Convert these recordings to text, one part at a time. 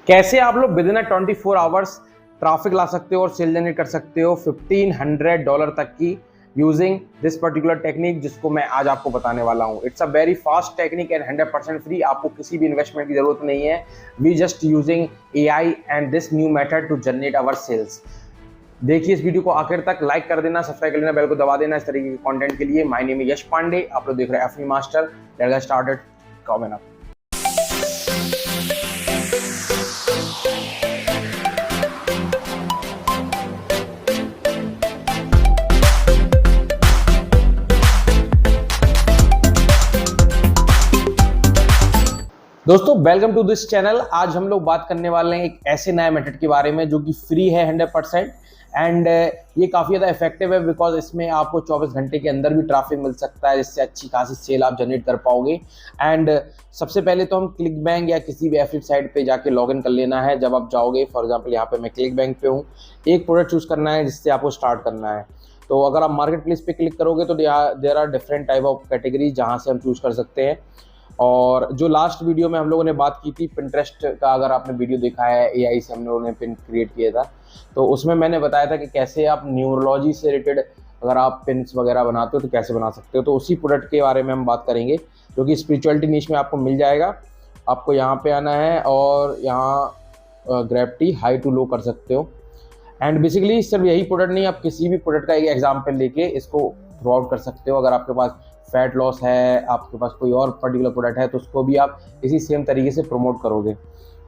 कैसे आप लोग विदिन 24 आवर्स ट्रैफिक ला सकते हो और सेल जनरेट कर सकते हो $1500 तक की यूजिंग दिस पर्टिकुलर टेक्निक, जिसको मैं आज आपको बताने वाला हूँ। It's a very fast technique and 100% फ्री। आपको किसी भी इन्वेस्टमेंट की जरूरत नहीं है। We just using AI and this new method to generate our sales. देखिए इस वीडियो को आखिर तक, लाइक कर देना, सब्सक्राइब कर लेना, बेल को दबा देना इस तरीके के कंटेंट के लिए। My name is Yash Pandey, आप लोग देख रहे हैं एफनी master. Let's get started. Comment up. दोस्तों वेलकम टू दिस चैनल। आज हम लोग बात करने वाले हैं एक ऐसे नए मेथड के बारे में जो कि फ्री है 100% एंड ये काफ़ी ज़्यादा इफेक्टिव है बिकॉज इसमें आपको 24 घंटे के अंदर भी ट्रैफिक मिल सकता है, जिससे अच्छी खासी सेल आप जनरेट कर पाओगे। एंड सबसे पहले तो हम क्लिक बैंक या किसी भी एफिलिएट साइट पे जाके लॉगिन कर लेना है। जब आप जाओगे, फॉर एग्जांपल यहाँ पे मैं क्लिक बैंक पे हूँ, एक प्रोडक्ट चूज करना है जिससे आपको स्टार्ट करना है। तो अगर आप मार्केट प्लेस पे क्लिक करोगे तो there are different type of category जहाँ से हम चूज कर सकते हैं। और जो लास्ट वीडियो में हम लोगों ने बात की थी पिंटरेस्ट का, अगर आपने वीडियो देखा है, AI से हम लोगों ने पिन क्रिएट किया था, तो उसमें मैंने बताया था कि कैसे आप न्यूरोलॉजी से रिलेटेड अगर आप पिन्स वगैरह बनाते हो तो कैसे बना सकते हो। तो उसी प्रोडक्ट के बारे में हम बात करेंगे जो कि स्पिरिचुअलिटी नीश में आपको मिल जाएगा। आपको यहाँ पे आना है और यहाँ ग्रेविटी हाई टू लो कर सकते हो। एंड बेसिकली सिर्फ यही प्रोडक्ट नहीं, आप किसी भी प्रोडक्ट का एक एग्जाम्पल लेके इसको थ्रू आउट कर सकते हो। अगर आपके पास फैट लॉस है, आपके पास कोई और पर्टिकुलर प्रोडक्ट है, तो उसको भी आप इसी सेम तरीके से प्रमोट करोगे।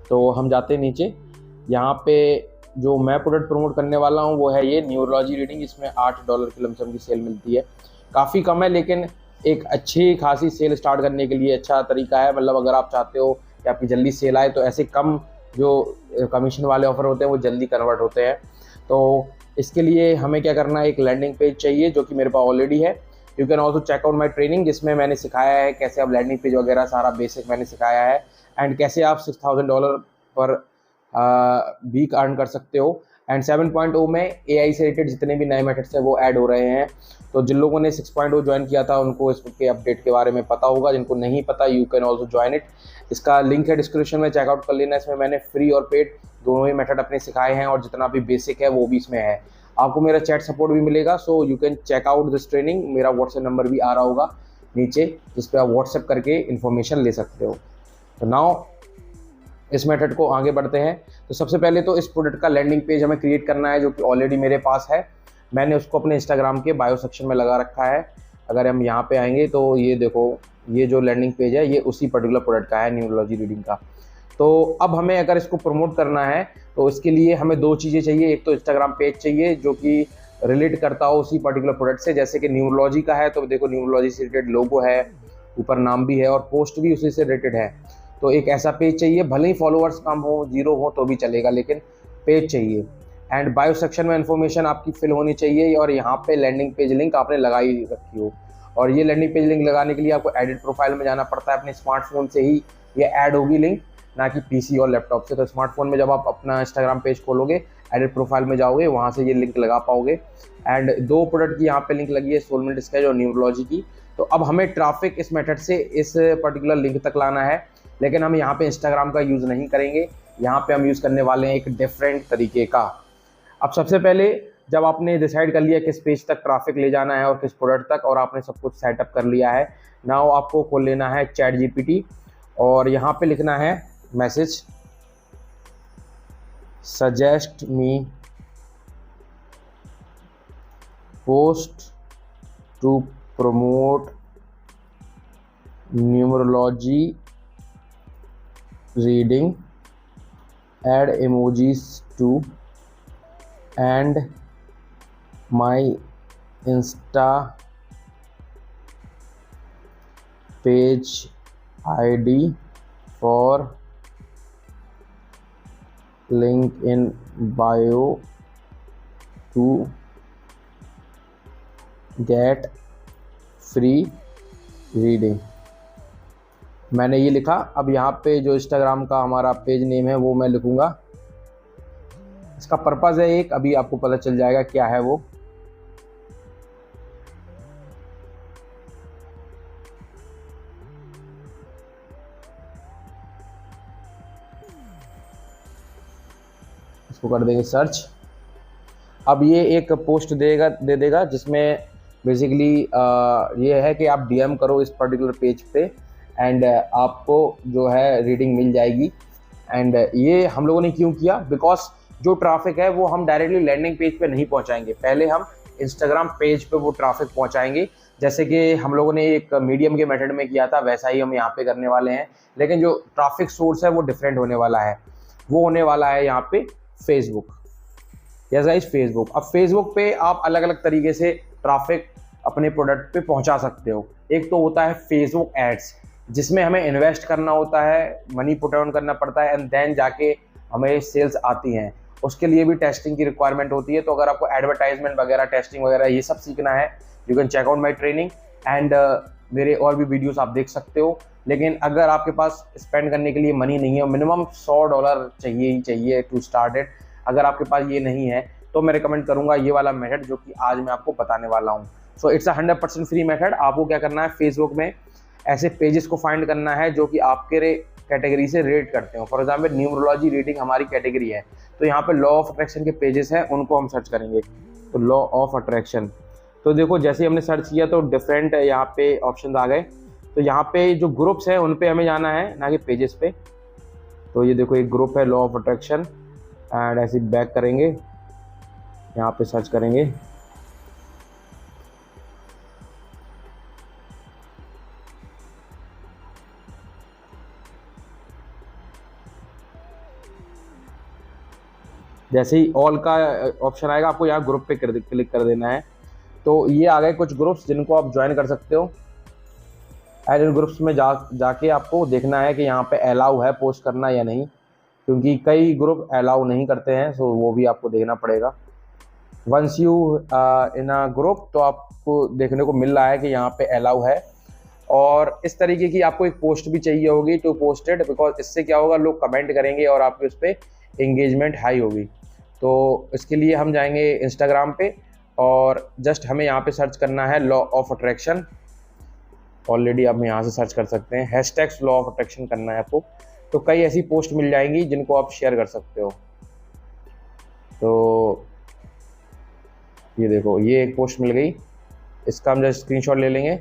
तो हम जाते हैं नीचे। यहाँ पे जो मैं प्रोडक्ट प्रमोट करने वाला हूँ वो है ये न्यूरोलॉजी रीडिंग। इसमें $8 की लमसम की सेल मिलती है। काफ़ी कम है लेकिन एक अच्छी खासी सेल स्टार्ट करने के लिए अच्छा तरीका है। मतलब अगर आप चाहते हो कि आपकी जल्दी सेल आए तो ऐसे कम जो कमीशन वाले ऑफर होते हैं वो जल्दी कन्वर्ट होते हैं। तो इसके लिए हमें क्या करना है, एक लैंडिंग पेज चाहिए जो कि मेरे पास ऑलरेडी है। You can also check out my training, जिसमें मैंने सिखाया है कैसे आप लैंडिंग पेज वगैरह सारा बेसिक मैंने सिखाया है एंड कैसे आप $6000 पर वीक अर्न कर सकते हो। एंड 7.0 में AI से रिलेटेड जितने भी नए मेथड्स हैं वो ऐड हो रहे हैं। तो जिन लोगों ने 6.0 ज्वाइन किया था उनको इसके अपडेट के बारे में पता होगा, जिनको नहीं पता you can also join it. इसका लिंक है डिस्क्रिप्शन में, चेकआउट कर लेना। इसमें मैंने फ्री और पेड दोनों ही मेथड अपने सिखाए हैं और जितना भी बेसिक है वो भी इसमें है। आपको मेरा चैट सपोर्ट भी मिलेगा, so you can check out this training. मेरा व्हाट्सएप नंबर भी आ रहा होगा नीचे, जिस पे आप व्हाट्सएप करके इन्फॉर्मेशन ले सकते हो। तो नाउ इस मेथड को आगे बढ़ते हैं। तो सबसे पहले तो इस प्रोडक्ट का लैंडिंग पेज हमें क्रिएट करना है जो कि ऑलरेडी मेरे पास है। मैंने उसको अपने इंस्टाग्राम के बायो सेक्शन में लगा रखा है। अगर हम यहाँ पे आएंगे तो ये देखो, ये जो लैंडिंग पेज है ये उसी पर्टिकुलर प्रोडक्ट का है, न्यूरोलॉजी रीडिंग का। तो अब हमें अगर इसको प्रमोट करना है तो इसके लिए हमें दो चीज़ें चाहिए। एक तो इंस्टाग्राम पेज चाहिए जो कि रिलेट करता हो उसी पर्टिकुलर प्रोडक्ट से। जैसे कि न्यूरोलॉजी का है तो देखो न्यूरोलॉजी से रिलेटेड लोगो है, ऊपर नाम भी है और पोस्ट भी उसी से रिलेटेड है। तो एक ऐसा पेज चाहिए, भले ही फॉलोअर्स कम हो, 0 हो तो भी चलेगा, लेकिन पेज चाहिए। एंड बायो सेक्शन में इन्फॉर्मेशन आपकी फिल होनी चाहिए और यहाँ पे लैंडिंग पेज लिंक आपने लगाई रखी हो। और ये लैंडिंग पेज लिंक लगाने के लिए आपको एडिट प्रोफाइल में जाना पड़ता है। अपने स्मार्टफोन से ही ये ऐड होगी लिंक, ना कि PC और लैपटॉप से। तो स्मार्टफोन में जब आप अपना इंस्टाग्राम पेज खोलोगे, एडिट प्रोफाइल में जाओगे, वहाँ से ये लिंक लगा पाओगे। एंड दो प्रोडक्ट की यहाँ पे लिंक लगी है, सोलमेंट स्केच और न्यूरोलॉजी की। तो अब हमें ट्रैफिक इस मेथड से इस पर्टिकुलर लिंक तक लाना है, लेकिन हम यहाँ पे इंस्टाग्राम का यूज़ नहीं करेंगे। यहाँ पे हम यूज़ करने वाले हैं एक डिफरेंट तरीके का। अब सबसे पहले जब आपने डिसाइड कर लिया किस पेज तक ट्रैफिक ले जाना है और किस प्रोडक्ट तक, और आपने सब कुछ सेटअप कर लिया है, नाउ आपको खोल लेना है चैट GPT और यहाँ पे लिखना है message, suggest me post to promote numerology reading, add emojis too, and my insta page ID for link in bio to get free reading। मैंने ये लिखा। अब यहाँ पे जो इंस्टाग्राम का हमारा पेज नेम है वो मैं लिखूँगा। इसका पर्पज़ है एक, अभी आपको पता चल जाएगा क्या है वो। इसको कर देंगे सर्च। अब ये एक पोस्ट दे देगा जिसमें बेसिकली ये है कि आप डीएम करो इस पर्टिकुलर पेज पे एंड आपको जो है रीडिंग मिल जाएगी। एंड ये हम लोगों ने क्यों किया, बिकॉज जो ट्रैफिक है वो हम डायरेक्टली लैंडिंग पेज पे नहीं पहुंचाएंगे, पहले हम इंस्टाग्राम पेज पे वो ट्रैफिक पहुंचाएंगे। जैसे कि हम लोगों ने एक मीडियम के मेथड में किया था वैसा ही हम यहाँ पे करने वाले हैं, लेकिन जो ट्रैफिक सोर्स है वो डिफरेंट होने वाला है। वो होने वाला है यहाँ पे फेसबुक। Yes guys, Facebook. अब फेसबुक पे आप अलग अलग तरीके से ट्रैफिक अपने प्रोडक्ट पे पहुंचा सकते हो। एक तो होता है फेसबुक एड्स, जिसमें हमें इन्वेस्ट करना होता है, मनी पुट ऑन करना पड़ता है एंड देन जाके हमें सेल्स आती हैं। उसके लिए भी टेस्टिंग की रिक्वायरमेंट होती है। तो अगर आपको एडवर्टाइजमेंट वगैरह, टेस्टिंग वगैरह ये सब सीखना है, you can check out my training and मेरे और भी वीडियोस आप देख सकते हो। लेकिन अगर आपके पास स्पेंड करने के लिए मनी नहीं है, मिनिमम $100 चाहिए ही चाहिए टू स्टार्ट इट, अगर आपके पास ये नहीं है तो मैं रिकमेंड करूंगा ये वाला मेथड जो कि आज मैं आपको बताने वाला हूँ। So it's 100% free method. आपको क्या करना है, फेसबुक में ऐसे पेजेस को फाइंड करना है जो कि आपके कैटेगरी से रेट करते हो। फॉर एग्जाम्पल न्यूमरोलॉजी रीडिंग हमारी कैटेगरी है, तो यहाँ पे लॉ ऑफ अट्रैक्शन के पेजेस हैं, उनको हम सर्च करेंगे। तो लॉ ऑफ अट्रैक्शन, तो देखो जैसे ही हमने सर्च किया तो डिफरेंट यहाँ पे ऑप्शन आ गए। तो यहाँ पे जो ग्रुप्स हैं उन पे हमें जाना है, ना कि पेजेस पे। तो ये देखो एक ग्रुप है लॉ ऑफ अट्रैक्शन एंड ऐसे बैक करेंगे, यहाँ पे सर्च करेंगे। जैसे ही ऑल का ऑप्शन आएगा आपको यहाँ ग्रुप पे क्लिक कर देना है। तो ये आ गए कुछ ग्रुप्स जिनको आप ज्वाइन कर सकते हो। एंड इन ग्रुप्स में जाके आपको देखना है कि यहाँ पे अलाउ है पोस्ट करना या नहीं, क्योंकि कई ग्रुप अलाउ नहीं करते हैं, सो वो भी आपको देखना पड़ेगा। Once you in a group, तो आपको देखने को मिल रहा है कि यहाँ पे अलाउ है। और इस तरीके की आपको एक पोस्ट भी चाहिए होगी टू पोस्टेड, बिकॉज इससे क्या होगा, लोग कमेंट करेंगे और आपके उस पर एंगेजमेंट हाई होगी। तो इसके लिए हम जाएंगे इंस्टाग्राम पे और जस्ट हमें यहाँ पे सर्च करना है लॉ ऑफ अट्रैक्शन। ऑलरेडी आप यहाँ से सर्च कर सकते हैं, हैशटैग्स लॉ ऑफ अट्रैक्शन करना है आपको। तो कई ऐसी पोस्ट मिल जाएंगी जिनको आप शेयर कर सकते हो। तो ये देखो ये एक पोस्ट मिल गई, इसका हम जस्ट स्क्रीनशॉट ले लेंगे।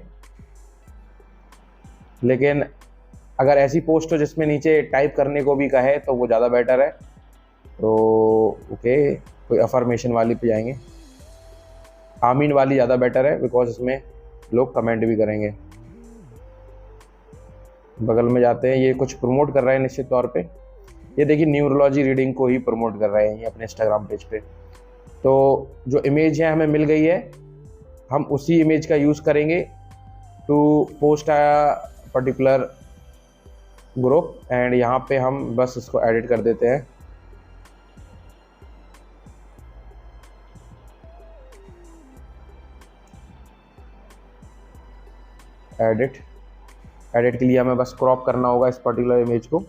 लेकिन अगर ऐसी पोस्ट हो जिसमें नीचे टाइप करने को भी कहे तो वो ज़्यादा बेटर है। तो ओके, कोई अफर्मेशन वाली पे जाएंगे, आमीन वाली ज़्यादा बेटर है, बिकॉज इसमें लोग कमेंट भी करेंगे। बगल में जाते हैं, ये कुछ प्रमोट कर रहे हैं निश्चित तौर पे। ये देखिए न्यूमरोलॉजी रीडिंग को ही प्रमोट कर रहे हैं ये अपने इंस्टाग्राम पेज पे। तो जो इमेज है हमें मिल गई है, हम उसी इमेज का यूज़ करेंगे to post a particular group. And यहाँ पे हम बस इसको एडिट कर देते हैं। एडिट के लिए हमें बस क्रॉप करना होगा इस पर्टिकुलर इमेज को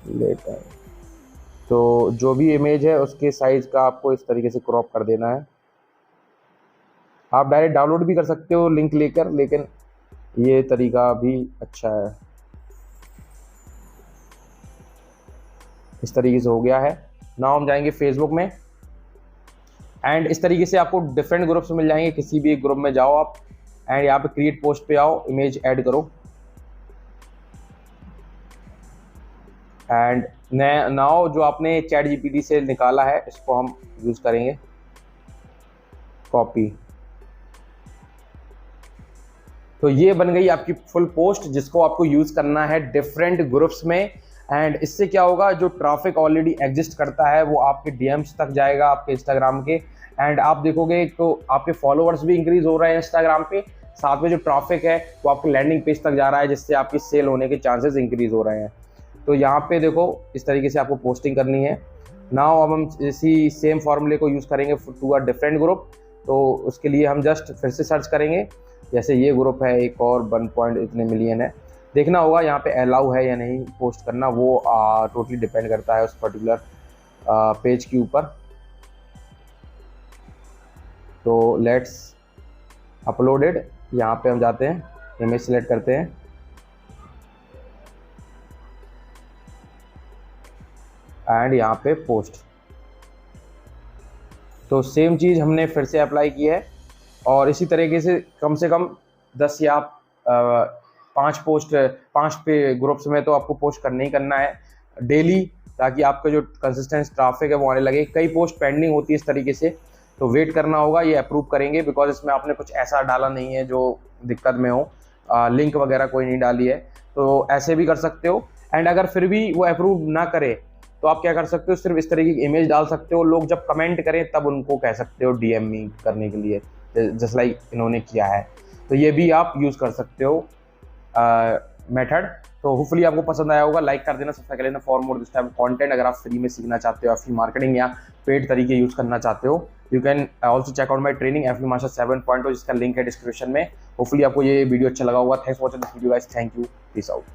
लेकर। तो जो भी इमेज है उसके साइज का आपको इस तरीके से क्रॉप कर देना है। आप डायरेक्ट डाउनलोड भी कर सकते हो लिंक लेकर, लेकिन ये तरीका भी अच्छा है। इस तरीके से हो गया है। नाउ हम जाएंगे फेसबुक में एंड इस तरीके से आपको डिफरेंट ग्रुप्स मिल जाएंगे। किसी भी एक ग्रुप में जाओ आप एंड यहाँ पे क्रिएट पोस्ट पे आओ, इमेज ऐड करो एंड नाउ जो आपने चैट जीपीटी से निकाला है इसको हम यूज़ करेंगे, कॉपी। तो ये बन गई आपकी फुल पोस्ट जिसको आपको यूज़ करना है डिफरेंट ग्रुप्स में। एंड इससे क्या होगा, जो ट्रैफिक ऑलरेडी एग्जिस्ट करता है वो आपके डीएम्स तक जाएगा आपके इंस्टाग्राम के। एंड आप देखोगे तो आपके फॉलोअर्स भी इंक्रीज हो रहे हैं इंस्टाग्राम पे, साथ में जो ट्रैफिक है वो आपके लैंडिंग पेज तक जा रहा है, जिससे आपकी सेल होने के चांसेस इंक्रीज हो रहे हैं। तो यहाँ पे देखो इस तरीके से आपको पोस्टिंग करनी है। नाउ अब हम इसी सेम फॉर्मूले को यूज़ करेंगे टू अ डिफरेंट ग्रुप। तो उसके लिए हम जस्ट फिर से सर्च करेंगे। जैसे ये ग्रुप है एक और 1 इतने मिलियन है, देखना होगा यहाँ पे अलाउ है या नहीं पोस्ट करना, वो टोटली डिपेंड करता है उस पर्टिकुलर पेज के ऊपर। तो लेट्स अपलोडेड, यहाँ पे हम जाते हैं, इमेज सेलेक्ट करते हैं एंड यहाँ पे पोस्ट। तो सेम चीज़ हमने फिर से अप्लाई की है और इसी तरीके से कम 10 या 5 पे ग्रुप्स में तो आपको पोस्ट करना ही करना है डेली, ताकि आपका जो कंसिस्टेंट ट्रैफिक है वो आने लगे। कई पोस्ट पेंडिंग होती है इस तरीके से, तो वेट करना होगा, ये अप्रूव करेंगे बिकॉज इसमें आपने कुछ ऐसा डाला नहीं है जो दिक्कत में हो, लिंक वगैरह कोई नहीं डाली है, तो ऐसे भी कर सकते हो। एंड अगर फिर भी वो अप्रूव ना करे तो आप क्या कर सकते हो, सिर्फ इस तरीके की इमेज डाल सकते हो, लोग जब कमेंट करें तब उनको कह सकते हो डीएम मी करने के लिए, जस्ट लाइक इन्होंने किया है। तो ये भी आप यूज़ कर सकते हो मेथड। तो होपफुली आपको पसंद आया होगा, लाइक कर देना, सब्सक्राइब कर लेना for more this type content. अगर आप फ्री में सीखना चाहते हो, एफबी मार्केटिंग या पेड तरीके यूज़ करना चाहते हो, you can also check out my training FB master 7.0, जिसका लिंक है डिस्क्रिप्शन में। होपफुली आपको ये वीडियो अच्छा लगा होगा। Thanks for watching this video guys, thank you, peace out.